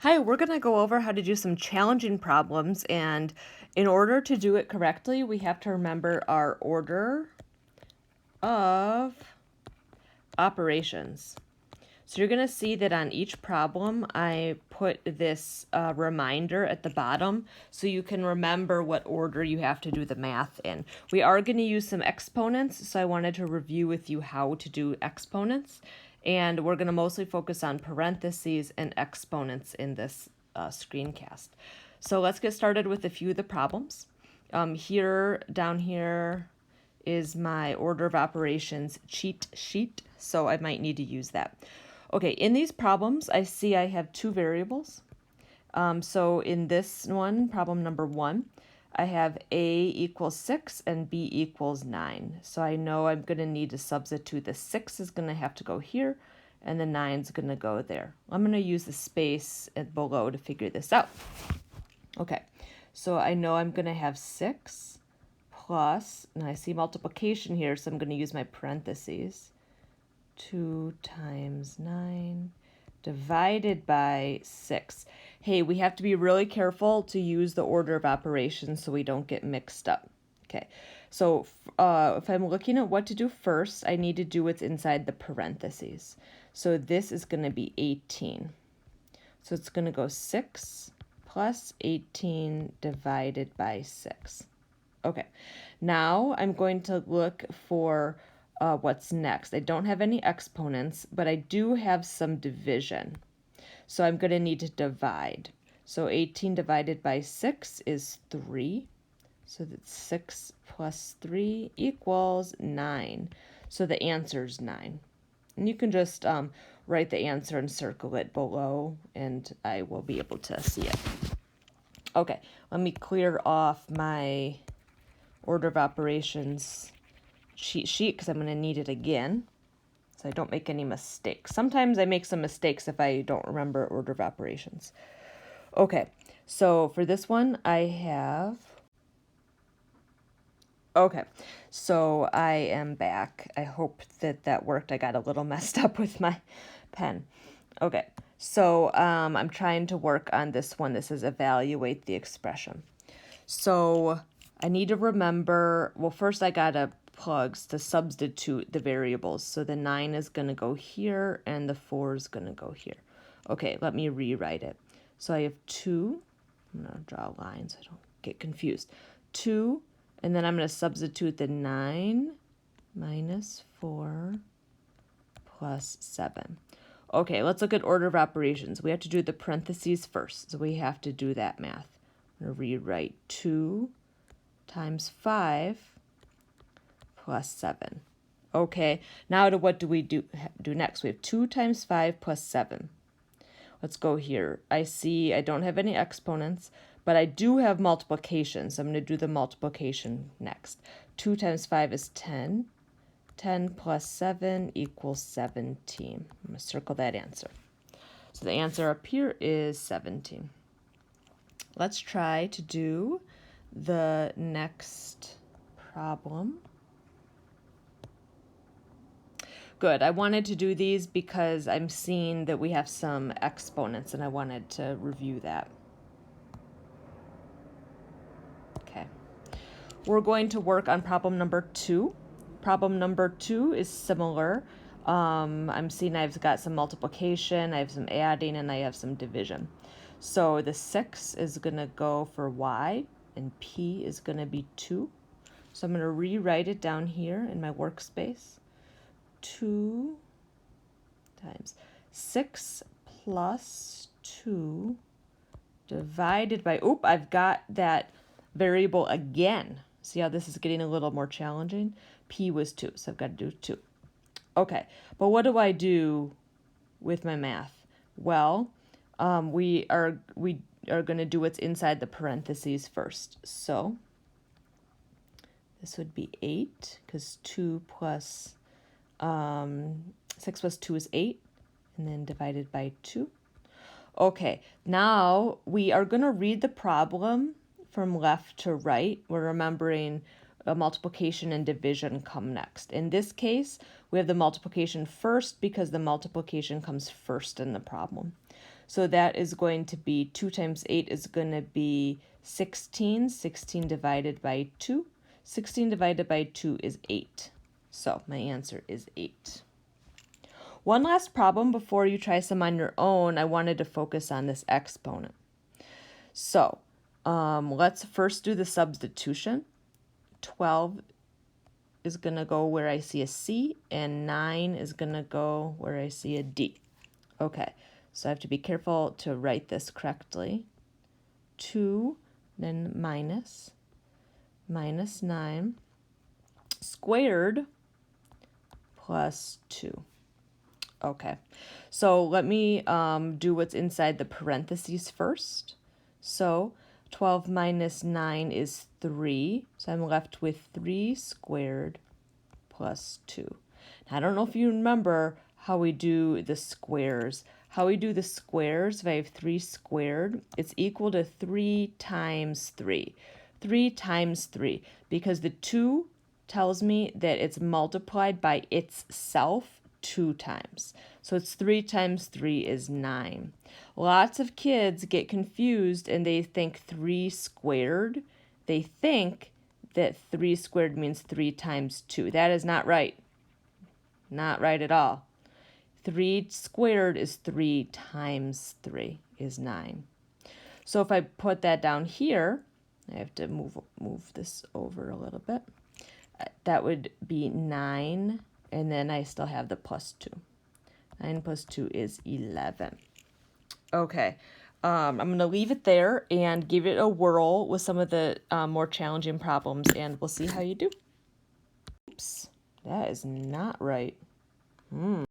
Hi, we're going to go over how to do some challenging problems, and in order to do it correctly, we have to remember our order of operations. So you're going to see that on each problem, I put this reminder at the bottom so you can remember what order you have to do the math in. We are going to use some exponents, so I wanted to review with you how to do exponents. And we're going to mostly focus on parentheses and exponents in this screencast. So let's get started with a few of the problems. Down here is my order of operations cheat sheet, so I might need to use that. Okay, in these problems, I see I have two variables. So in this one, problem number 1, I have A equals 6 and B equals 9. So I know I'm going to need to substitute. The 6 is going to have to go here, and the 9 is going to go there. I'm going to use the space below to figure this out. Okay, so I know I'm going to have 6 plus, and I see multiplication here, so I'm going to use my parentheses. 2 times 9 divided by 6. Hey, we have to be really careful to use the order of operations so we don't get mixed up. Okay, so if I'm looking at what to do first, I need to do what's inside the parentheses. So this is going to be 18. So it's going to go 6 plus 18 divided by 6. Okay, now I'm going to look for what's next. I don't have any exponents, but I do have some division. So I'm going to need to divide. So 18 divided by 6 is 3. So that's 6 plus 3 equals 9. So the answer is 9. And you can just write the answer and circle it below, and I will be able to see it. Okay, let me clear off my order of operations cheat sheet because I'm going to need it again so I don't make any mistakes. Sometimes I make some mistakes if I don't remember order of operations. Okay, so for this one I have... Okay, so I am back. I hope that worked. I got a little messed up with my pen. Okay, so I'm trying to work on this one. This is evaluate the expression. So I need to remember, well, first I gotta plugs to substitute the variables. So the 9 is going to go here and the 4 is going to go here. Okay, let me rewrite it. So I have 2. I'm going to draw lines so I don't get confused. 2, and then I'm going to substitute the 9 minus 4 plus 7. Okay, let's look at order of operations. We have to do the parentheses first, so we have to do that math. I'm going to rewrite 2 times 5 plus 7. Okay, now what do we do next? We have 2 times 5 plus 7. Let's go here. I see I don't have any exponents, but I do have multiplication, so I'm going to do the multiplication next. 2 times 5 is 10. 10 plus 7 equals 17. I'm going to circle that answer. So the answer up here is 17. Let's try to do the next problem. Good. I wanted to do these because I'm seeing that we have some exponents and I wanted to review that. Okay. We're going to work on problem number 2. Problem number 2 is similar. I'm seeing I've got some multiplication, I have some adding, and I have some division. So the 6 is going to go for y, and p is going to be 2. So I'm going to rewrite it down here in my workspace. 2 times 6 plus 2 divided by, I've got that variable again. See how this is getting a little more challenging? P was 2, so I've got to do 2. Okay, but what do I do with my math? Well, we are going to do what's inside the parentheses first. So this would be 8, because 2 plus 6 plus 2 is 8, and then divided by 2. Okay, now we are going to read the problem from left to right. We're remembering multiplication and division come next. In this case, we have the multiplication first because the multiplication comes first in the problem. So that is going to be 2 times 8 is going to be 16. 16 divided by 2. 16 divided by 2 is 8. So my answer is 8. One last problem before you try some on your own. I wanted to focus on this exponent. So let's first do the substitution. 12 is going to go where I see a C, and 9 is going to go where I see a D. Okay, so I have to be careful to write this correctly. 2, then minus 9 squared plus 2. Okay, so let me do what's inside the parentheses first. So 12 minus 9 is 3, so I'm left with 3 squared plus 2. Now, I don't know if you remember how we do the squares. How we do the squares, if I have 3 squared, it's equal to 3 times 3. 3 times 3, because the 2 tells me that it's multiplied by itself 2 times. So it's 3 times 3 is 9. Lots of kids get confused and they think 3 squared. They think that 3 squared means 3 times 2. That is not right. Not right at all. 3 squared is 3 times 3 is 9. So if I put that down here, I have to move this over a little bit. That would be 9, and then I still have the plus 2. 9 plus 2 is 11. Okay, I'm going to leave it there and give it a whirl with some of the more challenging problems, and we'll see how you do. Oops, that is not right.